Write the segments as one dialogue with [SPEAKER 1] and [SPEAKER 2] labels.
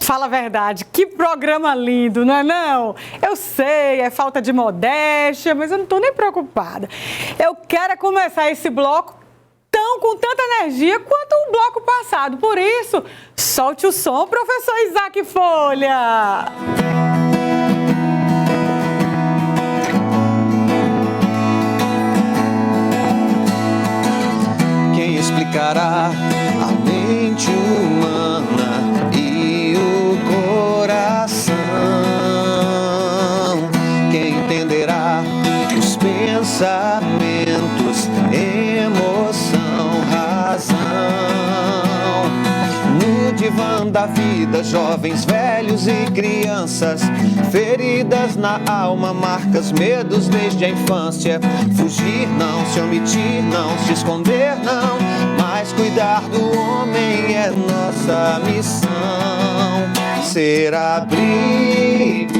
[SPEAKER 1] Fala a verdade, que programa lindo, não é não? Eu sei, é falta de modéstia, mas eu não estou nem preocupada. Eu quero começar esse bloco com tanta energia quanto o bloco passado. Por isso, solte o som, professor Isaac Folha!
[SPEAKER 2] Quem explicará a mente humana e o coração? Quem entenderá os pensamentos, emoção, razão? No divã da vida, jovens, velhos e crianças, feridas na alma, marcas, medos desde a infância. Fugir não, se omitir não, se esconder não, mas cuidar do homem é nossa missão. Ser abrigo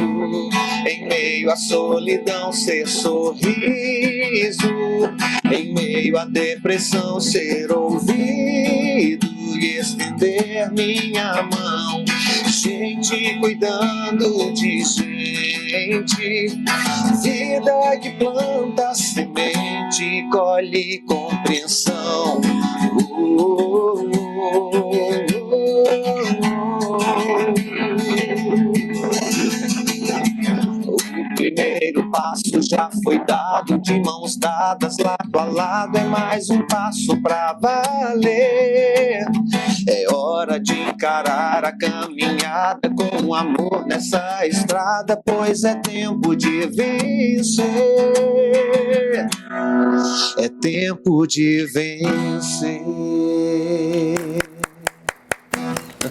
[SPEAKER 2] em meio à solidão, ser sorriso em meio à depressão, ser ouvido e estender minha mão. Gente cuidando de gente, vida que planta semente, colhe compreensão. O primeiro passo já foi dado, de mãos dadas, lado a lado, é mais um passo pra valer. É hora de encarar a caminhada com amor nessa estrada, pois é tempo de vencer. É tempo de vencer.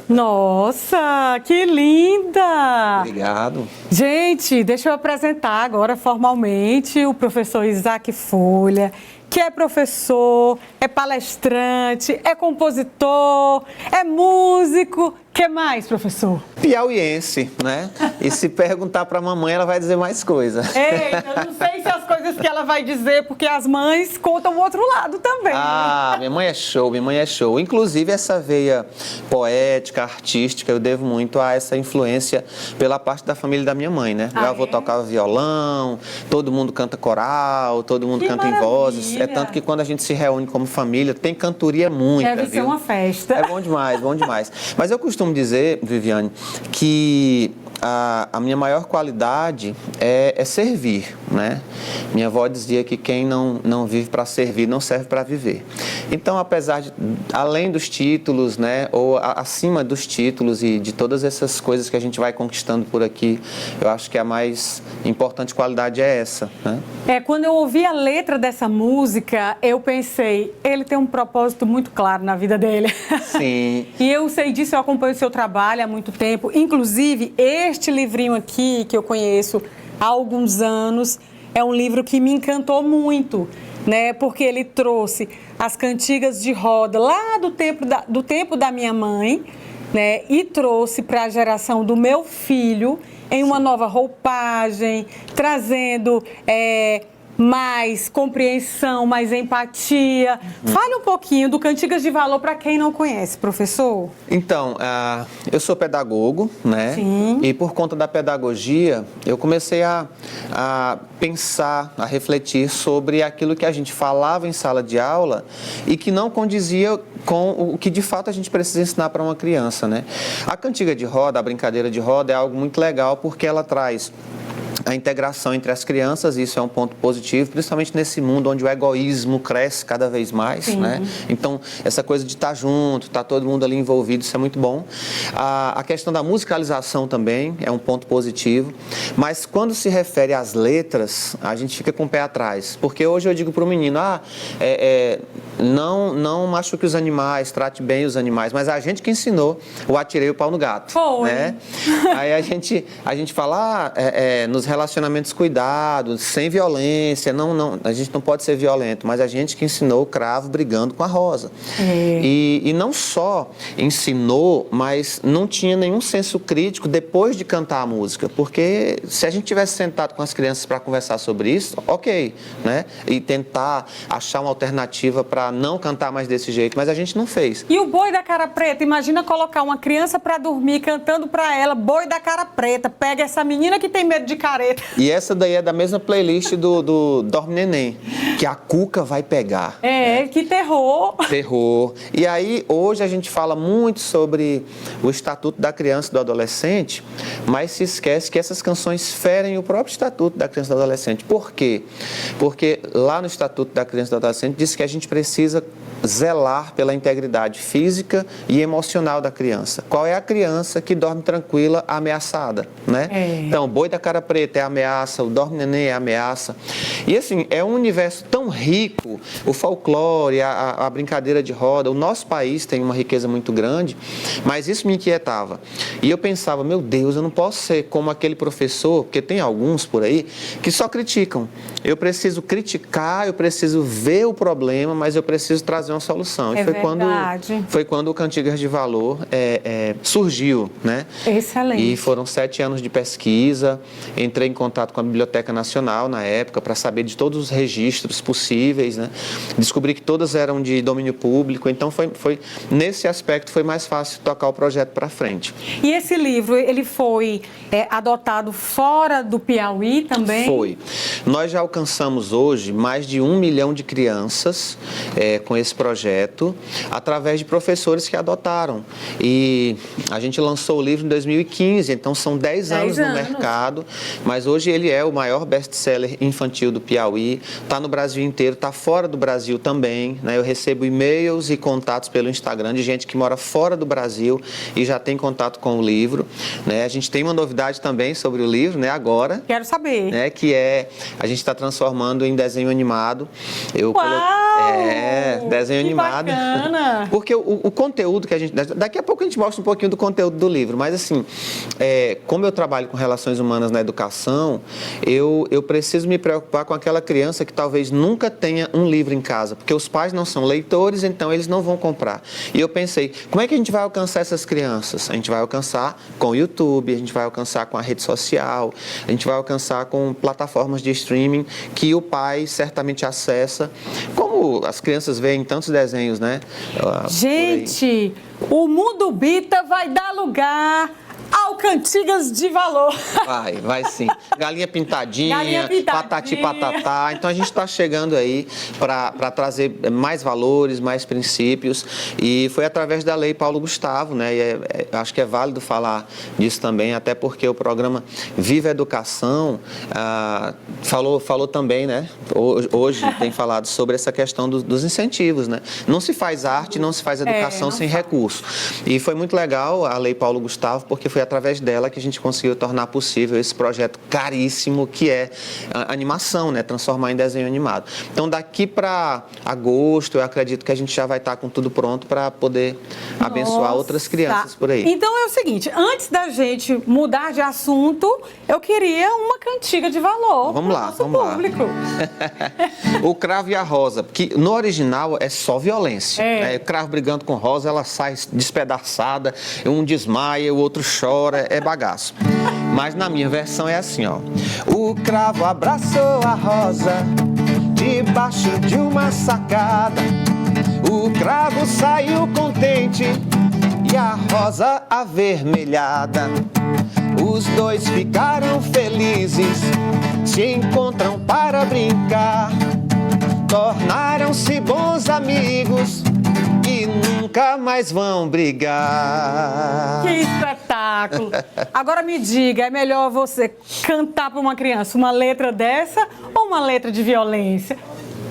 [SPEAKER 1] Nossa, que linda!
[SPEAKER 2] Obrigado.
[SPEAKER 1] Gente, deixa eu apresentar agora formalmente o professor Isaac Folha, que é professor, é palestrante, é compositor, é músico. Que mais, professor?
[SPEAKER 2] Piauiense, né? E se perguntar para a mamãe, ela vai dizer mais coisa.
[SPEAKER 1] Eita, eu não sei se as coisas que ela vai dizer, porque as mães contam o outro lado também.
[SPEAKER 2] Ah, minha mãe é show, minha mãe é show. Inclusive, essa veia poética, artística, eu devo muito a essa influência pela parte da família da minha mãe, né? Meu avô tocava violão, todo mundo canta coral, todo mundo canta em vozes. É tanto que quando a gente se reúne como família, tem cantoria muita,
[SPEAKER 1] Deve ser uma festa.
[SPEAKER 2] É bom demais, bom demais. Mas eu costumo dizer, Viviane, que a minha maior qualidade é servir, né? Minha avó dizia que quem não vive para servir não serve para viver. Então, apesar de, além dos títulos, né, ou acima dos títulos e de todas essas coisas que a gente vai conquistando por aqui, eu acho que a mais importante qualidade é essa, né?
[SPEAKER 1] Quando eu ouvi a letra dessa música, eu pensei, ele tem um propósito muito claro na vida dele.
[SPEAKER 2] Sim.
[SPEAKER 1] E eu sei disso, eu acompanho o seu trabalho há muito tempo. Inclusive, este livrinho aqui, que eu conheço há alguns anos, é um livro que me encantou muito, né? Porque ele trouxe as cantigas de roda lá do tempo da minha mãe, né? E trouxe para a geração do meu filho em uma nova roupagem, trazendo mais compreensão, mais empatia. Fale um pouquinho do Cantigas de Valor para quem não conhece, professor.
[SPEAKER 2] Então, eu sou pedagogo, né?
[SPEAKER 1] Sim.
[SPEAKER 2] E por conta da pedagogia, eu comecei a pensar, a refletir sobre aquilo que a gente falava em sala de aula e que não condizia com o que de fato a gente precisa ensinar para uma criança, né? A cantiga de roda, a brincadeira de roda é algo muito legal porque ela traz a integração entre as crianças, isso é um ponto positivo, principalmente nesse mundo onde o egoísmo cresce cada vez mais, né? Então, essa coisa de estar junto, estar todo mundo ali envolvido, isso é muito bom. A questão da musicalização também é um ponto positivo, mas quando se refere às letras, a gente fica com o pé atrás, porque hoje eu digo para o menino, não machuque os animais, trate bem os animais, mas a gente que ensinou o atirei o pau no gato.
[SPEAKER 1] Foi.
[SPEAKER 2] Né? Aí a gente fala, nos relacionamentos cuidados, sem violência, a gente não pode ser violento, mas a gente que ensinou o cravo brigando com a rosa. E não só ensinou, mas não tinha nenhum senso crítico depois de cantar a música, porque se a gente tivesse sentado com as crianças para conversar sobre isso, ok, né? E tentar achar uma alternativa para para não cantar mais desse jeito, mas a gente não fez.
[SPEAKER 1] E o Boi da Cara Preta? Imagina colocar uma criança para dormir cantando para ela, Boi da Cara Preta, pega essa menina que tem medo de careta.
[SPEAKER 2] E essa daí é da mesma playlist do Dorme Neném, que a Cuca vai pegar.
[SPEAKER 1] Que terror.
[SPEAKER 2] Terror. E aí, hoje a gente fala muito sobre o Estatuto da Criança e do Adolescente, mas se esquece que essas canções ferem o próprio Estatuto da Criança e do Adolescente. Por quê? Porque lá no Estatuto da Criança e do Adolescente diz que a gente precisa zelar pela integridade física e emocional da criança. Qual é a criança que dorme tranquila, ameaçada, né? Então, Boi da Cara Preta é ameaça, o Dorme Neném é ameaça. E assim, é um universo tão rico, o folclore, a brincadeira de roda, o nosso país tem uma riqueza muito grande, mas isso me inquietava. E eu pensava, meu Deus, eu não posso ser como aquele professor, porque tem alguns por aí, que só criticam. Eu preciso criticar, eu preciso ver o problema, mas eu preciso trazer uma solução. E foi quando o Cantigas de Valor surgiu, né?
[SPEAKER 1] Excelente.
[SPEAKER 2] E foram 7 anos de pesquisa, entrei em contato com a Biblioteca Nacional na época para saber de todos os registros possíveis, né? Descobri que todas eram de domínio público, então foi nesse aspecto foi mais fácil tocar o projeto para frente.
[SPEAKER 1] E esse livro, ele foi adotado fora do Piauí também?
[SPEAKER 2] Foi. Nós já alcançamos hoje mais de 1 milhão de crianças com esse projeto, através de professores que adotaram. E a gente lançou o livro em 2015, então são 10 anos no mercado, mas hoje ele é o maior best-seller infantil do Piauí, está no Brasil inteiro, está fora do Brasil também, né? Eu recebo e-mails e contatos pelo Instagram de gente que mora fora do Brasil e já tem contato com o livro, né? A gente tem uma novidade também sobre o livro, né? Agora.
[SPEAKER 1] Quero saber.
[SPEAKER 2] Né? Que a gente está transformando em desenho animado. Desenho animado.
[SPEAKER 1] Bacana.
[SPEAKER 2] Porque o conteúdo que a gente... Daqui a pouco a gente mostra um pouquinho do conteúdo do livro, mas assim, como eu trabalho com relações humanas na educação, eu preciso me preocupar com aquela criança que talvez nunca tenha um livro em casa, porque os pais não são leitores, então eles não vão comprar. E eu pensei, como é que a gente vai alcançar essas crianças? A gente vai alcançar com o YouTube, a gente vai alcançar com a rede social, a gente vai alcançar com plataformas de streaming que o pai certamente acessa, como as crianças veem tantos desenhos, né?
[SPEAKER 1] Gente, o Mundo Bita vai dar lugar ao Cantigas de Valor.
[SPEAKER 2] Vai sim. Galinha pintadinha, patati patatá. Então a gente está chegando aí para trazer mais valores, mais princípios. E foi através da Lei Paulo Gustavo, né? E acho que é válido falar disso também, até porque o programa Viva Educação falou também, né? Hoje tem falado sobre essa questão dos incentivos, né? Não se faz arte, não se faz educação sem recurso. E foi muito legal a Lei Paulo Gustavo, porque foi através dela que a gente conseguiu tornar possível esse projeto caríssimo que é a animação, né? Transformar em desenho animado. Então, daqui para agosto, eu acredito que a gente já vai estar com tudo pronto para poder abençoar outras crianças por aí.
[SPEAKER 1] Então, é o seguinte, antes da gente mudar de assunto, eu queria uma cantiga de valor.
[SPEAKER 2] Vamos lá, vamos
[SPEAKER 1] público.
[SPEAKER 2] O Cravo e a Rosa, que no original é só violência. O cravo brigando com rosa, ela sai despedaçada, um desmaia, o outro chora, é bagaço. Mas na minha versão é assim, ó. O cravo abraçou a rosa debaixo de uma sacada. O cravo saiu contente e a rosa avermelhada. Os dois ficaram felizes, se encontram para brincar. Tornaram-se bons amigos e nunca mais vão brigar.
[SPEAKER 1] Que espetáculo! Agora me diga, é melhor você cantar para uma criança uma letra dessa ou uma letra de violência?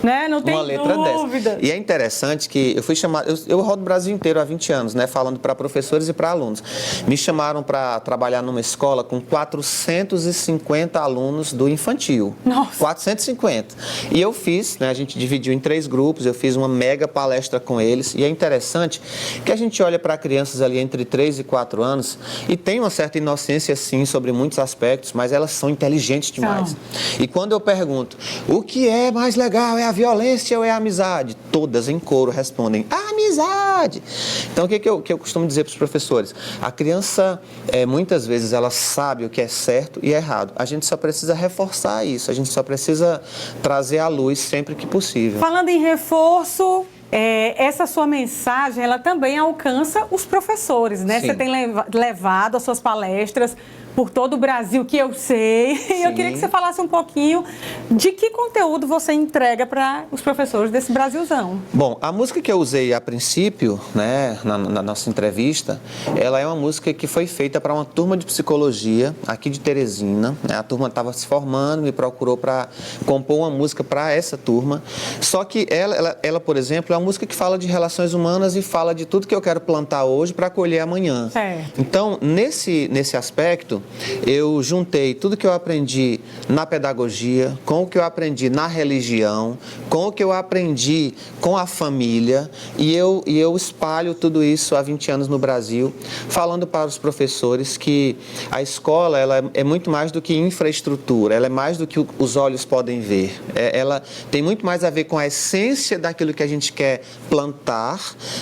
[SPEAKER 1] Né? Não tem dúvida.
[SPEAKER 2] E é interessante que eu fui chamado, eu rodo o Brasil inteiro há 20 anos, né, falando para professores e para alunos. Me chamaram para trabalhar numa escola com 450 alunos do infantil.
[SPEAKER 1] Nossa.
[SPEAKER 2] 450. E eu fiz, né, a gente dividiu em 3 grupos, eu fiz uma mega palestra com eles. E é interessante que a gente olha para crianças ali entre 3 e 4 anos e tem uma certa inocência, sim, sobre muitos aspectos, mas elas são inteligentes demais. E quando eu pergunto, o que é mais legal? É a violência ou é a amizade? Todas em coro respondem, a amizade. Então, o que eu costumo dizer para os professores? A criança, muitas vezes, ela sabe o que é certo e errado. A gente só precisa reforçar isso, a gente só precisa trazer à luz sempre que possível.
[SPEAKER 1] Falando em reforço, essa sua mensagem, ela também alcança os professores, né?
[SPEAKER 2] Sim.
[SPEAKER 1] Você tem levado as suas palestras por todo o Brasil, que eu sei. E eu queria que você falasse um pouquinho de que conteúdo você entrega para os professores desse Brasilzão.
[SPEAKER 2] Bom, a música que eu usei a princípio, né, na nossa entrevista, ela é uma música que foi feita para uma turma de psicologia aqui de Teresina, né? A turma estava se formando, me procurou para compor uma música para essa turma. Só que ela, por exemplo, é uma música que fala de relações humanas e fala de tudo que eu quero plantar hoje para colher amanhã.
[SPEAKER 1] Certo.
[SPEAKER 2] Então, nesse aspecto, eu juntei tudo que eu aprendi na pedagogia, com o que eu aprendi na religião, com o que eu aprendi com a família, e eu espalho tudo isso há 20 anos no Brasil, falando para os professores que a escola ela é muito mais do que infraestrutura, ela é mais do que os olhos podem ver. Ela tem muito mais a ver com a essência daquilo que a gente quer plantar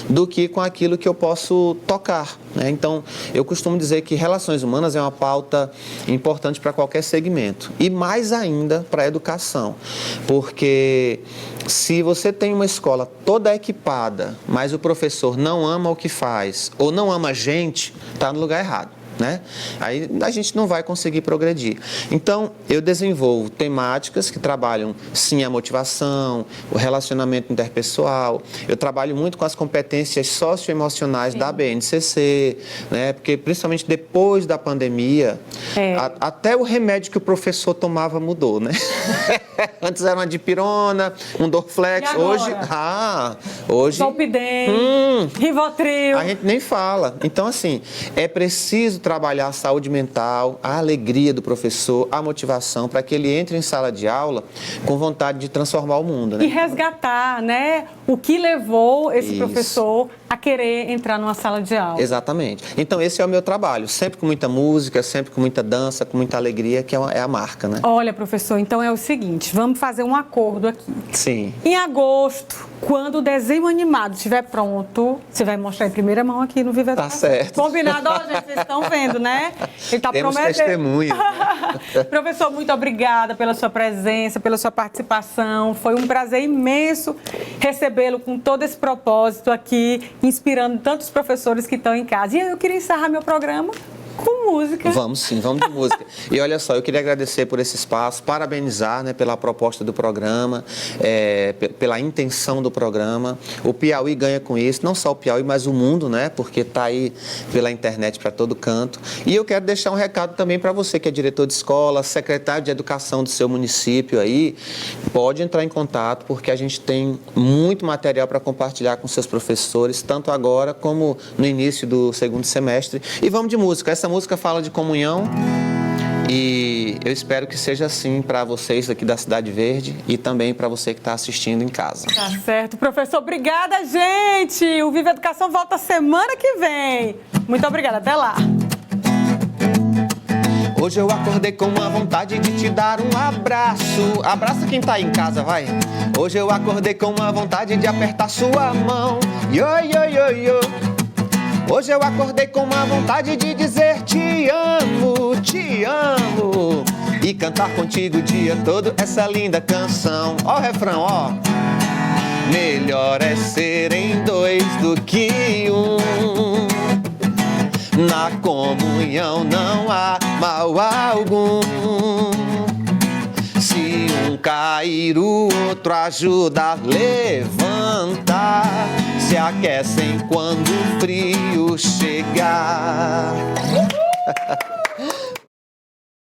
[SPEAKER 2] do que com aquilo que eu posso tocar, né? Então, eu costumo dizer que relações humanas é uma pauta importante para qualquer segmento e mais ainda para a educação, porque se você tem uma escola toda equipada, mas o professor não ama o que faz ou não ama a gente, está no lugar errado, né? Aí a gente não vai conseguir progredir. Então, eu desenvolvo temáticas que trabalham, sim, a motivação, o relacionamento interpessoal. Eu trabalho muito com as competências socioemocionais da BNCC, né? Porque, principalmente depois da pandemia, até o remédio que o professor tomava mudou, né? Antes era uma dipirona, um Dorflex. Hoje...
[SPEAKER 1] Zolpidem, Rivotril.
[SPEAKER 2] A gente nem fala. Então, assim, é preciso trabalhar a saúde mental, a alegria do professor, a motivação, para que ele entre em sala de aula com vontade de transformar o mundo, né?
[SPEAKER 1] E resgatar, né, o que levou esse professor a querer entrar numa sala de aula.
[SPEAKER 2] Exatamente. Então, esse é o meu trabalho. Sempre com muita música, sempre com muita dança, com muita alegria, que é a marca, né?
[SPEAKER 1] Olha, professor, então é o seguinte, vamos fazer um acordo aqui.
[SPEAKER 2] Sim.
[SPEAKER 1] Em agosto, quando o desenho animado estiver pronto, você vai mostrar em primeira mão aqui no Viva
[SPEAKER 2] Tá certo.
[SPEAKER 1] Combinado? Ó, gente, vocês estão vendo, né? Ele tá
[SPEAKER 2] Temos
[SPEAKER 1] prometendo.
[SPEAKER 2] testemunha.
[SPEAKER 1] Professor, muito obrigada pela sua presença, pela sua participação. Foi um prazer imenso recebê-lo com todo esse propósito aqui, inspirando tantos professores que estão em casa. E eu queria encerrar meu programa com música.
[SPEAKER 2] Vamos sim, vamos de música. E olha só, eu queria agradecer por esse espaço, parabenizar, né, pela proposta do programa, pela intenção do programa. O Piauí ganha com isso, não só o Piauí, mas o mundo, né, porque está aí pela internet para todo canto. E eu quero deixar um recado também para você que é diretor de escola, secretário de educação do seu município aí, pode entrar em contato, porque a gente tem muito material para compartilhar com seus professores, tanto agora como no início do segundo semestre. E vamos de música. Essa música fala de comunhão e eu espero que seja assim para vocês aqui da Cidade Verde e também para você que está assistindo em casa.
[SPEAKER 1] Tá certo, professor. Obrigada, gente. O Viva Educação volta semana que vem. Muito obrigada. Até lá.
[SPEAKER 2] Hoje eu acordei com uma vontade de te dar um abraço. Abraça quem tá aí em casa, vai. Hoje eu acordei com uma vontade de apertar sua mão. Yo, yo, yo, yo. Hoje eu acordei com uma vontade de dizer te amo, e cantar contigo o dia todo essa linda canção. Ó o refrão, ó. Melhor é serem dois do que um. Na comunhão não há mal algum. Se um cair, o outro ajuda a levantar. Se aquecem quando o frio chegar.